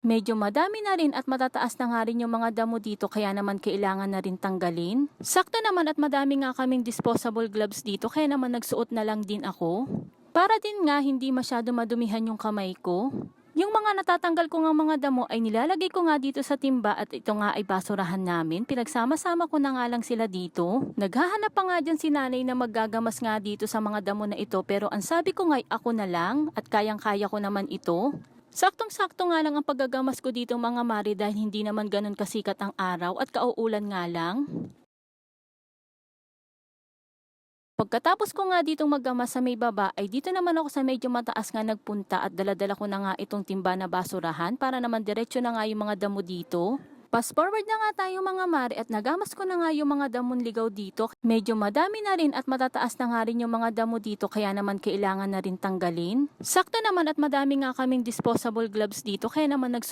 Medyo madami na rin at matataas na nga rin yung mga damo dito kaya naman kailangan na rin tanggalin. Sakto naman at madami nga kaming disposable gloves dito kaya naman nagsuot na lang din ako. Para din nga hindi masyado madumihan yung kamay ko. Yung mga natatanggal ko nga mga damo ay nilalagay ko nga dito sa timba at ito nga ay basurahan namin. Pinagsama-sama ko na nga lang sila dito. Naghahanap pa nga dyan si nanay na maggagamas nga dito sa mga damo na ito pero ang sabi ko nga ay ako na lang at kayang-kaya ko naman ito. Saktong-sakto nga lang ang paggagamas ko dito mga mari dahil hindi naman ganun kasikat ang araw at kauulan nga lang. Pagkatapos ko nga ditong maggamas sa may baba ay dito naman ako sa medyo mataas nga nagpunta at daladala ko na nga itong timba na basurahan para naman diretsyo na nga yung mga damo dito. Fast forward na nga tayo mga mare at nagamas ko na nga yung mga damon ligaw dito. Medyo madami na rin at matataas na nga rin yung mga damo dito kaya naman kailangan na rin tanggalin. Sakto naman at madami nga kaming disposable gloves dito kaya naman nagsuot